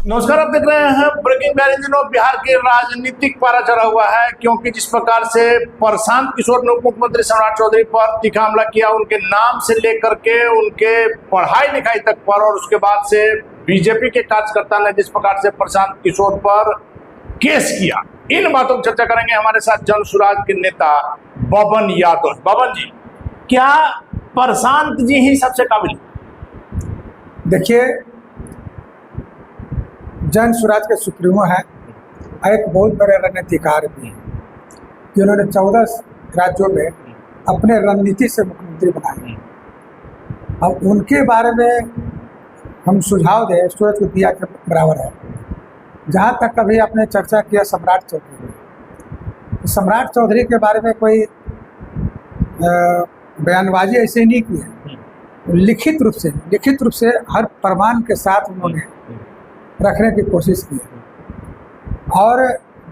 नमस्कार, आप देख रहे हैं ब्रेकिंग बैर। इन दिनों बिहार के राजनीतिक पारा चढ़ा हुआ है, क्योंकि जिस प्रकार से प्रशांत किशोर ने उप मुख्यमंत्री सम्राट चौधरी पर तीखा हमला किया, उनके नाम से लेकर के उनके पढ़ाई लिखाई तक पर, और उसके बाद से बीजेपी के कार्यकर्ता ने जिस प्रकार से प्रशांत किशोर पर केस किया, इन बातों पर चर्चा करेंगे। हमारे साथ जन सुराज के नेता बबन यादव। बबन जी, क्या प्रशांत जी ही सबसे काबिल? देखिए, जन स्वराज के सुप्रीमो है, एक बहुत बड़े रणनीतिकार भी हैं, जिन्होंने 14 राज्यों में अपने रणनीति से मुख्यमंत्री बनाए। अब उनके बारे में हम सुझाव दें, सूरज को दिया के बराबर है। जहाँ तक कभी आपने चर्चा किया सम्राट चौधरी, तो सम्राट चौधरी के बारे में कोई बयानबाजी ऐसे नहीं की है। लिखित रूप से हर प्रमाण के साथ उन्होंने रखने की कोशिश की है। और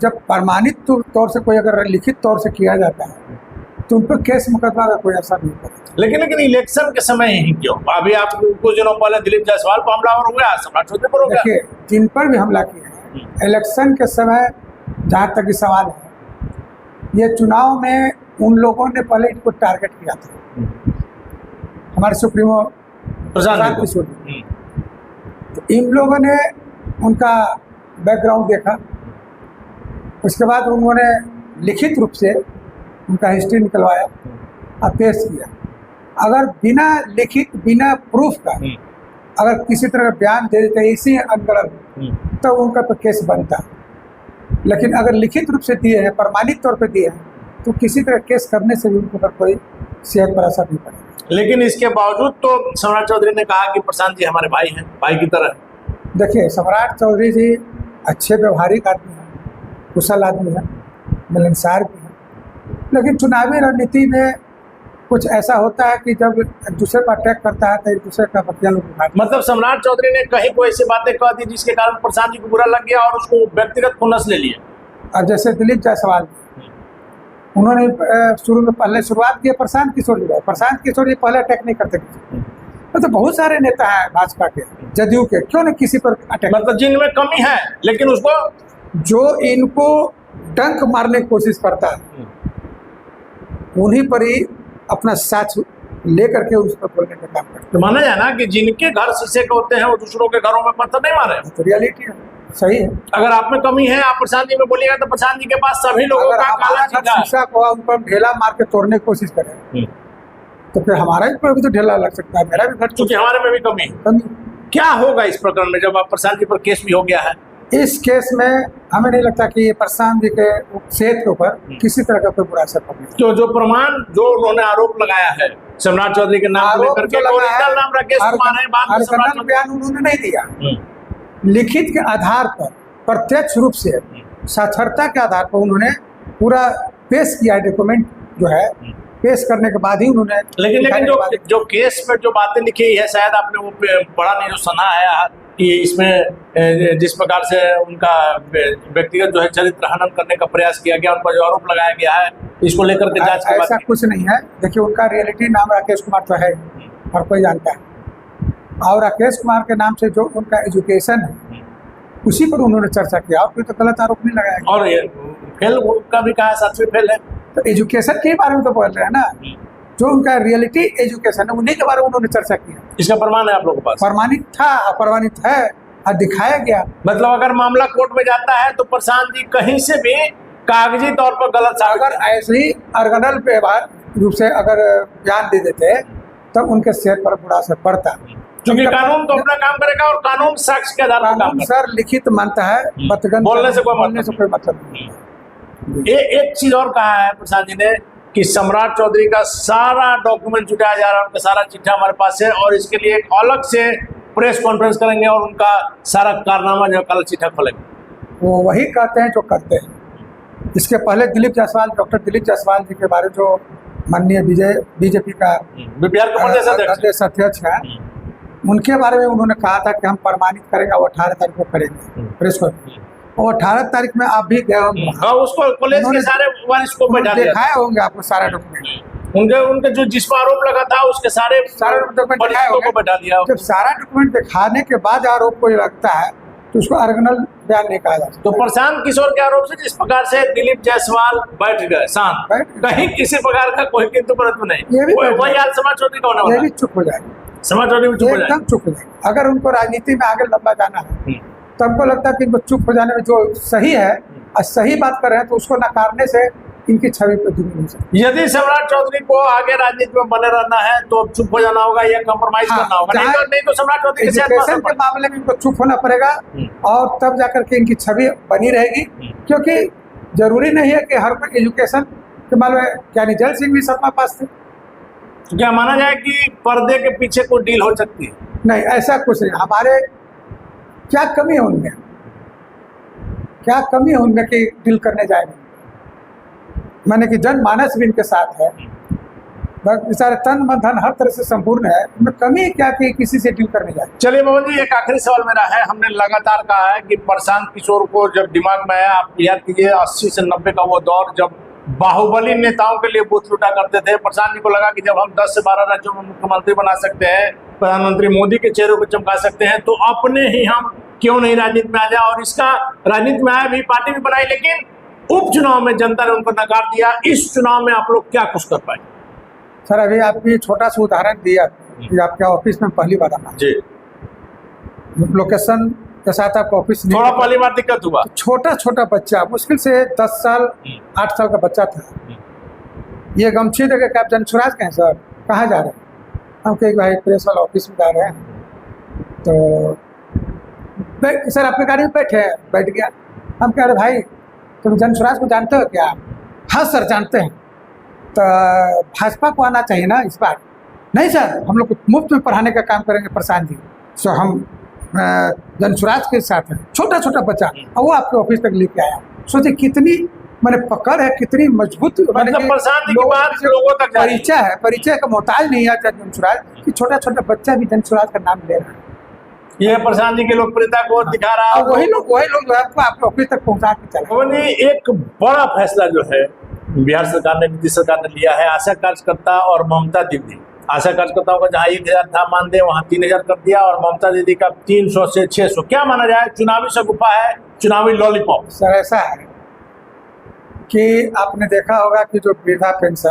जब प्रमाणित तौर से कोई अगर लिखित तौर से किया जाता है तो उन पर केस मुकदमा का कोई असर नहीं पड़ता। लेकिन इलेक्शन के समय ही क्यों? अभी आप कुछ दिनों पहले दिलीप जायसवाल पर हमला हो गया, सम्राट चौधरी पर हो गया। देखिए, जिन पर भी हमला किया है इलेक्शन के समय, जहाँ तक ये सवाल है, ये चुनाव में उन लोगों ने पहले इनको टारगेट किया था, हमारे सुप्रीमो प्रशांत किशोर। तो इन लोगों ने उनका बैकग्राउंड देखा, उसके बाद उन्होंने लिखित रूप से उनका हिस्ट्री निकलवाया और पेश किया। अगर बिना लिखित, बिना प्रूफ का अगर किसी तरह का बयान दे देते इसी अनगढ़, तो उनका तो केस बनता। लेकिन अगर लिखित रूप से दिए हैं, प्रमाणित तौर पर दिए हैं, तो किसी तरह केस करने से भी उनके ऊपर कोई सेहत पर असर नहीं पड़ेगा। लेकिन इसके बावजूद तो सम्राट चौधरी ने कहा कि प्रशांत जी हमारे भाई हैं, भाई की तरह। देखिए, सम्राट चौधरी जी अच्छे व्यवहारिक आदमी हैं, कुशल आदमी हैं, मिलनसार भी हैं। लेकिन चुनावी रणनीति में कुछ ऐसा होता है कि जब एक दूसरे पर अटैक करता है तो एक दूसरे का बतिया लोग उठाते हैं। मतलब सम्राट चौधरी ने कहीं कोई ऐसी बातें कह दी जिसके कारण प्रशांत जी को बुरा लग गया और उसको व्यक्तिगत खुन्नस ले लिया। और जैसे दिलीप जायसवाल, उन्होंने शुरू में पहले शुरुआत की प्रशांत किशोर जी। प्रशांत किशोर जी पहले अटैक नहीं करते किसी, तो बहुत सारे नेता हैं भाजपा के, जदयू के, क्यों नहीं किसी पर अटैक? मतलब जिनमें कमी है, लेकिन उसको जो इनको डंक मारने की कोशिश करता है उन्हीं पर ही अपना साथ लेकर के उस पर बोलने का काम करते। तो माना जाए ना कि जिनके घर शीशे के होते हैं वो दूसरों के घरों में पत्थर नहीं मारे। तो रियलिटी है, सही है। अगर आप में कमी है, आप प्रशांत जी में बोलिएगा तो प्रशांत जी के पास सभी लोगों का काला शीशा को उन पर ढेला मार के तोड़ने की कोशिश करें तो फिर हमारा भी तो ढेला लग सकता है, मेरा भी घर, क्योंकि हमारे में भी कमी है। क्या होगा इस प्रकरण में जब आप प्रशांत जी पर केस भी हो गया है? इस केस में हमें नहीं लगता कि ये प्रशांत जी के सेहत के ऊपर किसी तरह का कोई बुरा असर पड़ेगा। तो जो प्रमाण जो उन्होंने आरोप लगाया है सम्राट चौधरी के नाम लेकर के, नाम राकेश कुमार है, बाद में सम्राट बयान उन्होंने नहीं दिया। लिखित के आधार पर, प्रत्यक्ष रूप से, साक्षरता के आधार पर उन्होंने पूरा पेश किया डॉक्यूमेंट जो है, पेश करने के बाद ही उन्होंने। लेकिन जो केस में जो बातें लिखी है, शायद आपने वो पढ़ा नहीं, जो सुना है कि इसमें जिस प्रकार से उनका व्यक्तिगत जो है चरित्र हनन करने का प्रयास किया गया, उन पर जो आरोप लगाया गया है, इसको लेकर के जांच के बाद ऐसा कुछ नहीं है। देखिए, उनका रियलिटी नाम राकेश कुमार तो है और कोई जानता है, और राकेश कुमार के नाम से जो उनका एजुकेशन है उसी पर उन्होंने चर्चा किया, और कोई तो गलत आरोप नहीं लगाया। और फेल का भी कहा, 7वीं फेल है, तो एजुकेशन के बारे में तो बोल रहे हैं ना, जो उनका रियलिटी एजुकेशन है उन्हीं के बारे में उन्होंने चर्चा किया। इसका प्रमाण है आप लोगों के पास? प्रमाणित था, अप्रमाणित है और दिखाया गया। मतलब अगर मामला कोर्ट में जाता है तो प्रशांत जी कहीं से भी कागजी तौर पर गलत, अगर ऐसे ही अर्गनल व्यवहार रूप से अगर बयान दे देते तो उनके सेहत पर बुरा असर पड़ता, क्योंकि कानून तो अपना काम करेगा और कानून साक्ष्य के आधार पर काम करता है। सर लिखित मानता है, बोलने से कोई मतलब नहीं। एक चीज और कहा है प्रशांत जी ने कि सम्राट चौधरी का सारा डॉक्यूमेंट जुटाया जा रहा है, उनका सारा चिट्ठा हमारे पास है, और इसके लिए एक अलग से प्रेस कॉन्फ्रेंस करेंगे और उनका सारा कारनामा जो कल चिट्ठा खोलेंगे। वो वही कहते हैं जो करते हैं। इसके पहले दिलीप जायसवाल, डॉक्टर दिलीप जायसवाल जी के बारे में जो माननीय बीजेपी का बिहार प्रदेश अध्यक्ष है, उनके बारे में उन्होंने कहा था कि हम प्रमाणित करेंगे, वो 18 तारीख को करेंगे प्रेस कॉन्फ्रेंस। और 18 तारीख में आप भी गए होंगे, उसको कॉलेज के सारे वारिस को बैठा दिया, दिखाए होंगे आपको सारा डॉक्यूमेंट। उनके जो जिस पर आरोप लगा था उसके सारे डॉक्यूमेंट को बैठा दिया। जब सारा डॉक्यूमेंट दिखाने के बाद आरोप को लगता है तो उसको ऑर्गेनल बयान नहीं कहा जा सकता। तो प्रशांत किशोर के आरोप से जिस प्रकार से दिलीप जायसवाल बैठ गए शांत, कहीं किसी प्रकार का कोई किंतु परंतु नहीं, ये भी वही आज समाज चौधरी कौन ये होगा, भी चुप हो जाएगी, समाज चौधरी भी चुप हो एकदम जाए। चुप हो जाएगी। अगर उनको राजनीति में आगे लंबा जाना है तो हमको लगता है कि इनको चुप हो जाने में जो सही है और सही बात कर रहे हैं तो उसको नकारने से इनकी छवि पर धूमिल हो सकती है। यदि सम्राट चौधरी को आगे राजनीति में बने रहना है तो अब चुप हो जाना होगा या कम्प्रोमाइज करना होगा, नहीं तो सम्राट चौधरी के सेहत एजुकेशन के मामले में इनको चुप होना पड़ेगा और तब जाकर के इनकी छवि बनी रहेगी, क्योंकि जरूरी नहीं है कि हर कोई एजुकेशन के मामले में, क्या जल सिंह भी 7वां पास थे। तो क्या माना जाए कि पर्दे के पीछे कोई डील हो सकती है? नहीं, ऐसा कुछ नहीं। हमारे क्या कमी है उनमें, क्या कमी है उनमें कि डील करने जाएंगे? माने कि जनमानस भी इनके साथ है, बेचारे तन मन धन हर तरह से संपूर्ण है, उनमें कमी क्या कि किसी से डील करने जाए। चलिए मोहन जी, एक आखिरी सवाल मेरा है। हमने लगातार कहा है कि प्रशांत किशोर को जब दिमाग में आया, आप याद कीजिए 80 से 90 का वो दौर जब बाहुबली नेताओं के लिए बूथ लूटा करते थे। प्रशांत जी को लगा कि जब हम 10 से 12 राज्यों में मुख्यमंत्री बना सकते हैं, प्रधानमंत्री मोदी के चेहरे को चमका सकते हैं, तो अपने ही हम क्यों नहीं राजनीति में आ जाए। और इसका राजनीति में आया भी, पार्टी भी बनाई, लेकिन उपचुनाव में जनता ने उनको नकार दिया। इस चुनाव में आप लोग क्या कुछ कर पाए? सर, अभी आपने छोटा सा उदाहरण दिया कि आपके ऑफिस में पहली बार आना जी, लोकेशन के साथ आपका ऑफिस नहीं, थोड़ा पहली बार दिक्कत हुआ। छोटा छोटा बच्चा, मुश्किल से 10 साल 8 साल का बच्चा था, ये गमछी देखे कि आप जनसुराज के हैं सर, कहाँ जा रहे हैं? हम कहे भाई प्रेस वाला ऑफिस में जा रहे हैं। तो सर आपके गाड़ी में बैठ गया। हम कह रहे भाई तुम जनसुराज को जानते हो क्या? हाँ सर जानते हैं। तो भाजपा को आना चाहिए ना इस बार। नहीं सर, हम लोग मुफ्त में पढ़ाने का काम करेंगे प्रशांत जी, सो हम जनसुराज के साथ हैं। छोटा छोटा बच्चा और वो आपके ऑफिस तक लेके आया। सोचिए कितनी मैंने पकड़ है, कितनी मजबूत, मतलब प्रशांत जी की बात लोगों तक परिचय है, परिचय का मोहताज नहीं है जनसुराज कि छोटा छोटा बच्चा भी जनसुराज का नाम ले रहा है। ये प्रशांत जी की लोकप्रियता को दिखा रहा है। वही लोग जो है आपको आपके ऑफिस तक पहुंचा के चला। एक बड़ा फैसला जो है बिहार सरकार ने, नीतीश सरकार ने लिया है, आशा कार्यकर्ता और ममता दीदी। आशा कार्यकर्ताओं का जहाँ 1000 था मानदेय, वहाँ 3000 कर दिया, और ममता दीदी का 300 से 600। क्या माना जाए, चुनावी शगुफा है, चुनावी लॉलीपॉप? सर ऐसा है कि आपने देखा होगा कि जो विधवा पेंशन,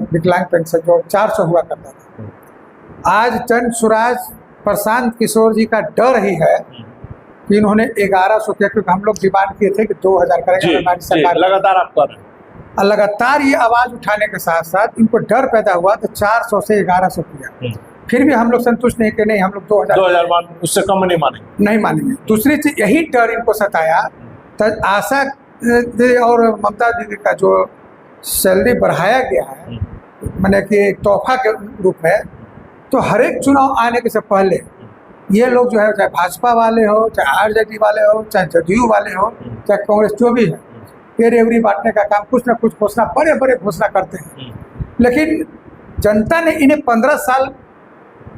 विकलांग पेंशन जो 400 हुआ करता था, आज जनसुराज प्रशांत किशोर जी का डर ही है कि इन्होंने 1100 किया, क्योंकि हम लोग डिमांड किए थे कि 2000 करेंगे हमारी सरकार। लगातार आप कर रहे हैं, और लगातार ये आवाज उठाने के साथ साथ इनको डर पैदा हुआ तो 400 से 1100 किया। फिर भी हम लोग संतुष्ट नहीं कि नहीं हम लोग 2000 उससे कम नहीं मानेंगे। दूसरी चीज यही डर इनको सताया, तो आशा और ममता दीदी का जो सैलरी बढ़ाया गया है, मैंने कि एक तोहफा के रूप में, तो हर एक चुनाव आने के से पहले ये लोग जो है, चाहे भाजपा वाले हो, चाहे आरजेडी वाले हो, चाहे जदयू वाले हो, चाहे कांग्रेस, जो भी है, ये रेवड़ी बांटने का काम, कुछ ना कुछ घोषणा, बड़े बड़े घोषणा करते हैं। लेकिन जनता ने इन्हें 15 साल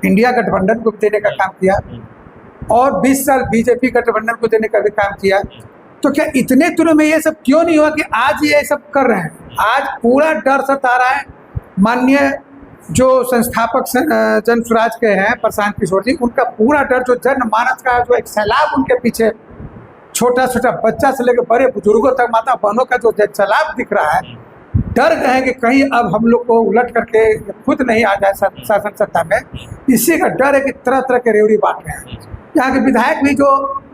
इंडिया गठबंधन को देने का काम किया और 20 साल बीजेपी गठबंधन को देने का भी काम किया। तो क्या इतने दिनों में ये सब क्यों नहीं हुआ कि आज ये सब कर रहे हैं? आज पूरा डर सता रहा है। माननीय जो संस्थापक जनसुराज के हैं प्रशांत किशोर जी, उनका पूरा डर, जो जनमानस का जो एक सैलाब उनके पीछे, छोटा छोटा बच्चा से लेकर बड़े बुजुर्गों तक, माता बहनों का जो सैलाब दिख रहा है, डर गए हैं कि कहीं अब हम लोग को उलट करके खुद नहीं आ जाए शासन सत्ता में। इसी का डर है कि तरह तरह के रेवड़ी बांट रहे हैं। यहाँ के विधायक भी, जो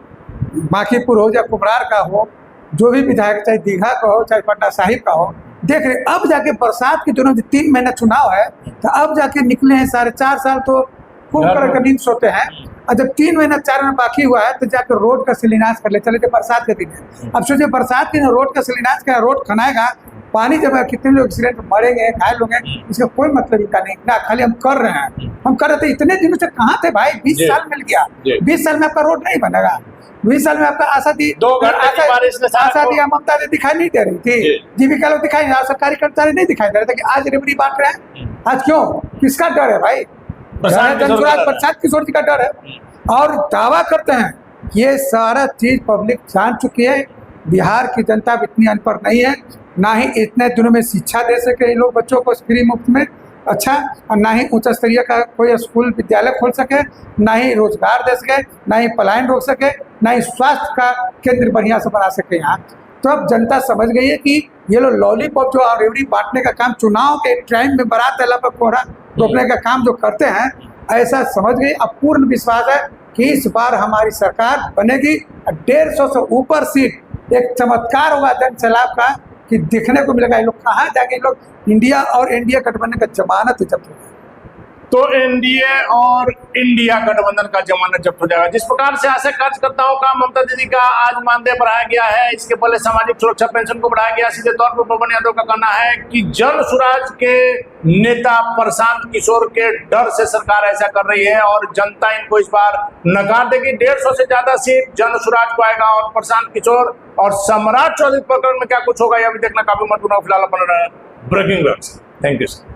माखीपुर हो या कुमरार का हो, जो भी विधायक, चाहे दीघा का हो चाहे पटना साहिब का हो, देख रहे अब जाके बरसात के दिनों 3 महीना चुनाव है, तो अब जाके निकले हैं 4.5 साल तो खूब करके नींद सोते हैं, और जब 3 महीना 4 महीना बाकी हुआ है तो जाकर रोड का शिलान्यास कर ले। चले तो बरसात के दिन है, अब सोचिए बरसात के दिन रोड का शिलान्यास का, रोड खनाएगा, पानी जब कितने लोग एक्सीडेंट मरेंगे, घायल होंगे, इसका कोई मतलब इनका नहीं ना, खाली हम कर रहे हैं। हम कर रहे थे, इतने दिनों से कहाँ थे भाई? 20 साल मिल गया, 20 साल में आपका रोड नहीं बनेगा, 20 साल में आपका आशा दी ममता दिखाई नहीं दे रही थी, जीविका लोग दिखाई, सरकारी कर्मचारी नहीं दिखाई दे रहे थे कि आज रेवड़ी बांट रहे हैं। आज क्यों? किसका डर है भाई? प्रशांत किशोर जी का डर है। और दावा करते हैं ये सारा चीज पब्लिक जान चुकी है। बिहार की जनता इतनी अनपढ़ नहीं है, ना ही इतने दिनों में शिक्षा दे सके ये लोग बच्चों को फ्री मुफ्त में, अच्छा, और ना ही उच्च स्तरीय का कोई स्कूल विद्यालय खोल सके, ना ही रोजगार दे सके, ना ही पलायन रोक सके, ना ही स्वास्थ्य का केंद्र बढ़िया से बना सके यहाँ। तो अब जनता समझ गई है कि ये लोग लॉलीपॉप जो रेवड़ी बांटने का काम, चुनाव के टाइम में बारात अल्लाह पर कोहरा रोकने का काम जो करते हैं, ऐसा समझ गई। अब पूर्ण विश्वास है कि इस बार हमारी सरकार बनेगी। 150 से ऊपर सीट, एक चमत्कार होगा जन सैलाब का कि देखने को मिलेगा। ये लोग कहाँ जाके, लोग इंडिया और एनडीए गठबंधन का जमानत जब्त हो। तो एनडीए और इंडिया गठबंधन का जमानत जब्त हो जाएगा। जिस प्रकार से आशा कार्यकर्ताओं का ममता दीदी का आज मानदेय बढ़ाया गया है, इसके पहले सामाजिक सुरक्षा पेंशन को बढ़ाया गया। सीधे तौर पर पवन यादव का कहना है कि जन सुराज के नेता प्रशांत किशोर के डर से सरकार ऐसा कर रही है और जनता इनको इस बार नकार देगी। 150 से ज्यादा सीट जन सुराज को आएगा और प्रशांत किशोर और सम्राट चौधरी प्रकरण में क्या कुछ होगा यह भी देखना काफी महत्वपूर्ण। फिलहाल बन रहा है breaking news. Thank you sir.